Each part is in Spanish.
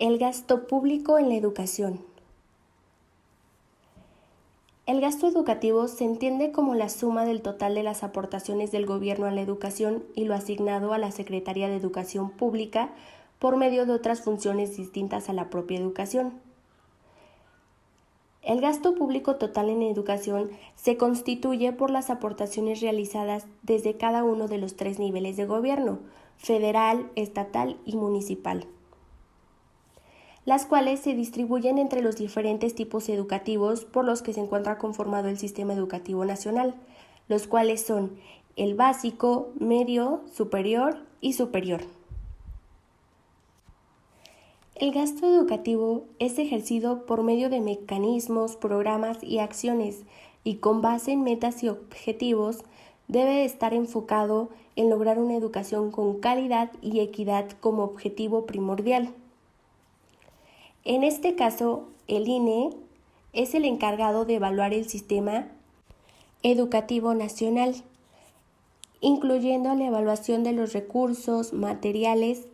El gasto público en la educación. El gasto educativo se entiende como la suma del total de las aportaciones del gobierno a la educación y lo asignado a la Secretaría de Educación Pública por medio de otras funciones distintas a la propia educación. El gasto público total en educación se constituye por las aportaciones realizadas desde cada uno de los 3 niveles de gobierno: federal, estatal y municipal, las cuales se distribuyen entre los diferentes tipos educativos por los que se encuentra conformado el sistema educativo nacional, los cuales son el básico, medio, superior y superior. El gasto educativo es ejercido por medio de mecanismos, programas y acciones, y con base en metas y objetivos debe estar enfocado en lograr una educación con calidad y equidad como objetivo primordial. En este caso, el INE es el encargado de evaluar el sistema educativo nacional, incluyendo la evaluación de los recursos, materiales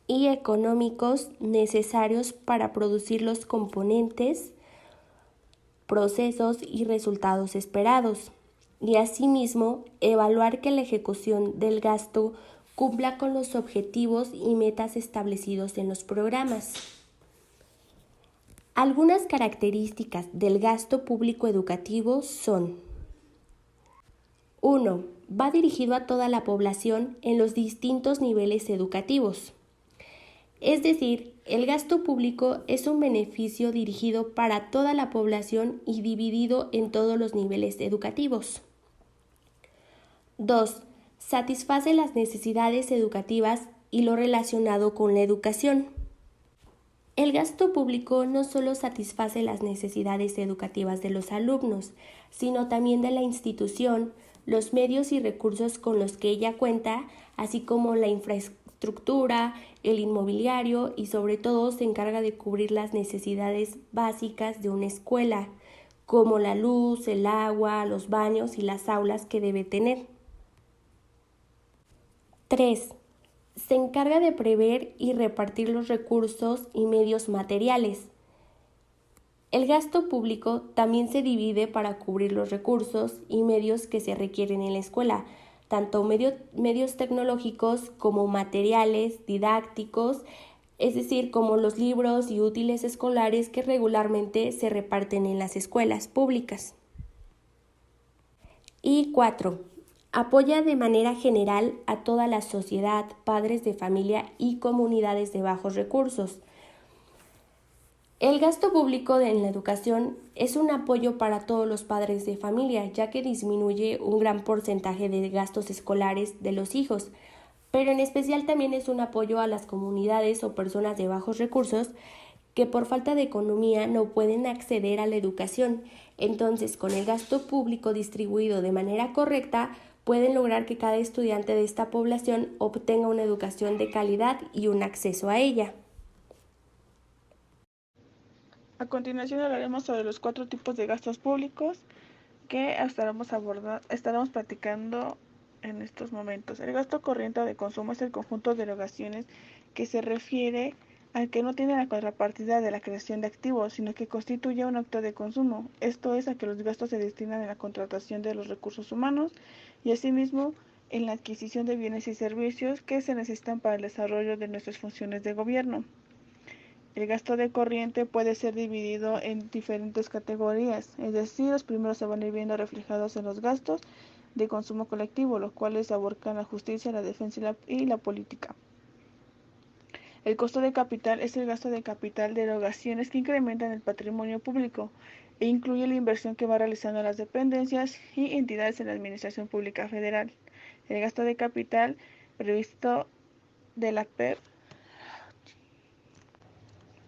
y económicos necesarios para producir los componentes, procesos y resultados esperados, y asimismo evaluar que la ejecución del gasto cumpla con los objetivos y metas establecidos en los programas. Algunas características del gasto público educativo son: 1. Va dirigido a toda la población en los distintos niveles educativos. Es decir, el gasto público es un beneficio dirigido para toda la población y dividido en todos los niveles educativos. 2. Satisface las necesidades educativas y lo relacionado con la educación. El gasto público no solo satisface las necesidades educativas de los alumnos, sino también de la institución, los medios y recursos con los que ella cuenta, así como la infraestructura, el inmobiliario, y sobre todo se encarga de cubrir las necesidades básicas de una escuela, como la luz, el agua, los baños y las aulas que debe tener. 3. Se encarga de prever y repartir los recursos y medios materiales. El gasto público también se divide para cubrir los recursos y medios que se requieren en la escuela, tanto medios tecnológicos como materiales didácticos, es decir, como los libros y útiles escolares que regularmente se reparten en las escuelas públicas. Y 4. Apoya de manera general a toda la sociedad, padres de familia y comunidades de bajos recursos. El gasto público en la educación es un apoyo para todos los padres de familia, ya que disminuye un gran porcentaje de gastos escolares de los hijos, pero en especial también es un apoyo a las comunidades o personas de bajos recursos que por falta de economía no pueden acceder a la educación. Entonces, con el gasto público distribuido de manera correcta, pueden lograr que cada estudiante de esta población obtenga una educación de calidad y un acceso a ella. A continuación hablaremos sobre los 4 tipos de gastos públicos que estaremos platicando en estos momentos. El gasto corriente de consumo es el conjunto de erogaciones que se refiere al que no tiene la contrapartida de la creación de activos, sino que constituye un acto de consumo. Esto es a que los gastos se destinan en la contratación de los recursos humanos y asimismo en la adquisición de bienes y servicios que se necesitan para el desarrollo de nuestras funciones de gobierno. El gasto de corriente puede ser dividido en diferentes categorías, es decir, los primeros se van a ir viendo reflejados en los gastos de consumo colectivo, los cuales abarcan la justicia, la defensa y la política. El costo de capital es el gasto de capital de erogaciones que incrementan el patrimonio público e incluye la inversión que va realizando las dependencias y entidades en la administración pública federal. El gasto de capital previsto de la PEP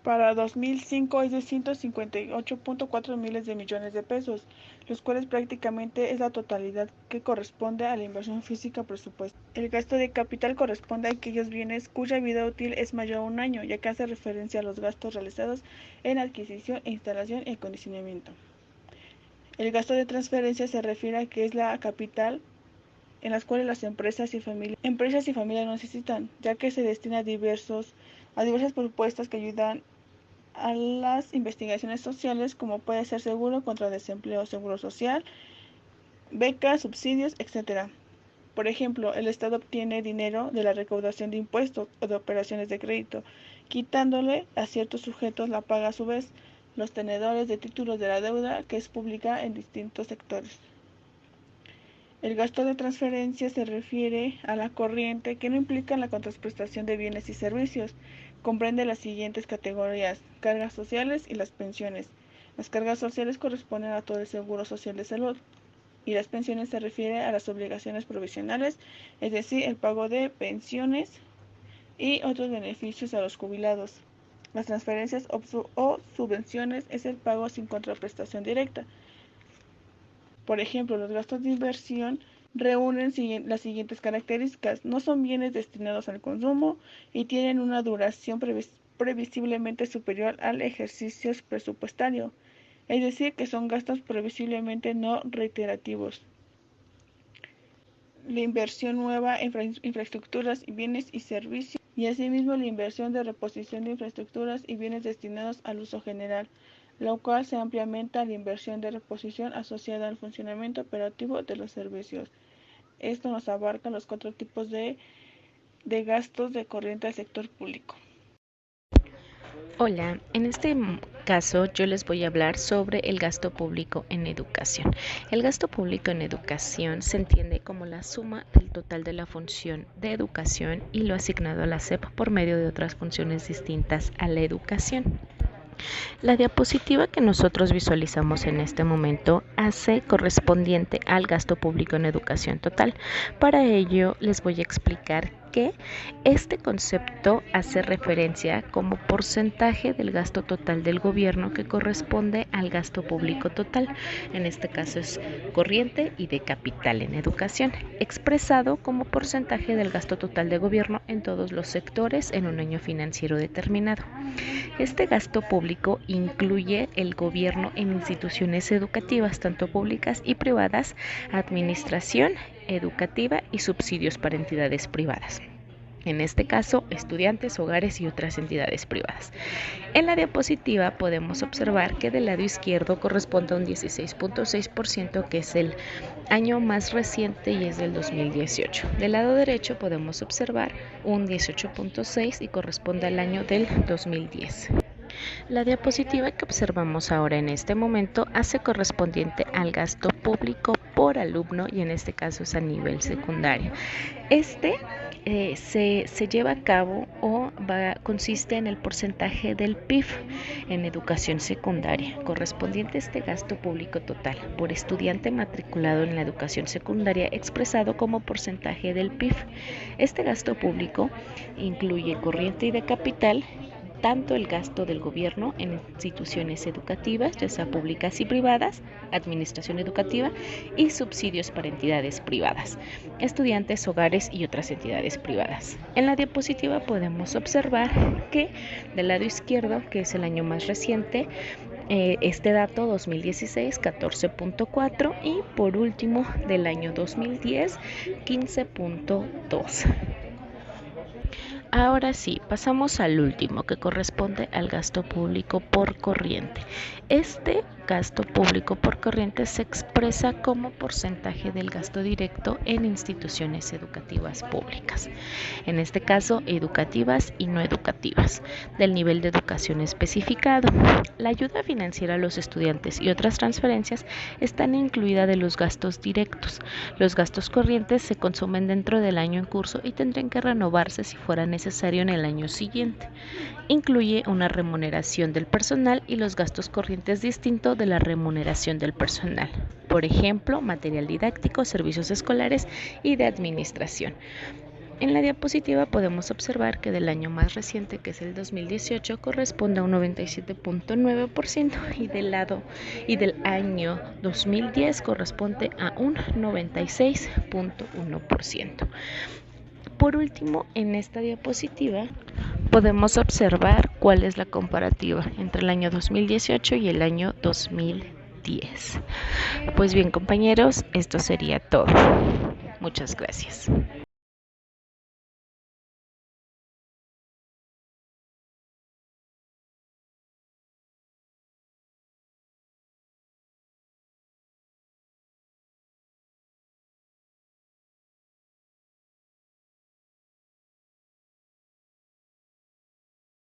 para 2005 es de 158.4 miles de millones de pesos, los cuales prácticamente es la totalidad que corresponde a la inversión física presupuestada. El gasto de capital corresponde a aquellos bienes cuya vida útil es mayor a un año, ya que hace referencia a los gastos realizados en adquisición, instalación y acondicionamiento. El gasto de transferencia se refiere a que es la capital en las cuales las empresas y familias no necesitan, ya que se destina a diversos a diversas propuestas que ayudan a las investigaciones sociales, como puede ser seguro contra desempleo, seguro social, becas, subsidios, etc. Por ejemplo, el Estado obtiene dinero de la recaudación de impuestos o de operaciones de crédito, quitándole a ciertos sujetos la paga a su vez, los tenedores de títulos de la deuda, que es pública en distintos sectores. El gasto de transferencia se refiere a la corriente que no implica la contraprestación de bienes y servicios. Comprende las siguientes categorías: cargas sociales y las pensiones. Las cargas sociales corresponden a todo el seguro social de salud, y las pensiones se refiere a las obligaciones provisionales, es decir, el pago de pensiones y otros beneficios a los jubilados. Las transferencias o subvenciones es el pago sin contraprestación directa. Por ejemplo, los gastos de inversión reúnen las siguientes características: no son bienes destinados al consumo y tienen una duración previsiblemente superior al ejercicio presupuestario, es decir, que son gastos previsiblemente no reiterativos. La inversión nueva en infraestructuras y bienes y servicios, y asimismo la inversión de reposición de infraestructuras y bienes destinados al uso general, lo cual se ampliamente a la inversión de reposición asociada al funcionamiento operativo de los servicios. Esto nos abarca los 4 tipos de gastos de corriente del sector público. Hola, en este caso yo les voy a hablar sobre el gasto público en educación. El gasto público en educación se entiende como la suma del total de la función de educación y lo asignado a la SEP por medio de otras funciones distintas a la educación. La diapositiva que nosotros visualizamos en este momento hace correspondiente al gasto público en educación total. Para ello les voy a explicar que este concepto hace referencia como porcentaje del gasto total del gobierno que corresponde al gasto público total. En este caso es corriente y de capital en educación, expresado como porcentaje del gasto total de gobierno en todos los sectores en un año financiero determinado. Este gasto público incluye el gobierno en instituciones educativas, tanto públicas y privadas, administración educativa y subsidios para entidades privadas. En este caso, estudiantes, hogares y otras entidades privadas. En la diapositiva podemos observar que del lado izquierdo corresponde a un 16.6%, que es el año más reciente y es del 2018. Del lado derecho podemos observar un 18.6% y corresponde al año del 2010. La diapositiva que observamos ahora en este momento hace correspondiente al gasto público por alumno y en este caso es a nivel secundario. Se lleva a cabo consiste en el porcentaje del PIB en educación secundaria, correspondiente a este gasto público total por estudiante matriculado en la educación secundaria expresado como porcentaje del PIB. Este gasto público incluye corriente y de capital, tanto el gasto del gobierno en instituciones educativas, ya sea públicas y privadas, administración educativa y subsidios para entidades privadas, estudiantes, hogares y otras entidades privadas. En la diapositiva podemos observar que del lado izquierdo, que es el año más reciente, este dato 2016 14.4 y por último del año 2010 15.2. Ahora sí, pasamos al último, que corresponde al gasto público por corriente. Este gasto público por corriente se expresa como porcentaje del gasto directo en instituciones educativas públicas, en este caso educativas y no educativas, del nivel de educación especificado. La ayuda financiera a los estudiantes y otras transferencias están incluidas de los gastos directos. Los gastos corrientes se consumen dentro del año en curso y tendrían que renovarse si fuera necesario en el año siguiente. Incluye una remuneración del personal y los gastos corrientes distintos de la remuneración del personal. Por ejemplo, material didáctico, servicios escolares y de administración. En la diapositiva podemos observar que del año más reciente, que es el 2018, corresponde a un 97.9% y del año 2010 corresponde a un 96.1%. Por último, en esta diapositiva podemos observar cuál es la comparativa entre el año 2018 y el año 2010. Pues bien, compañeros, esto sería todo. Muchas gracias.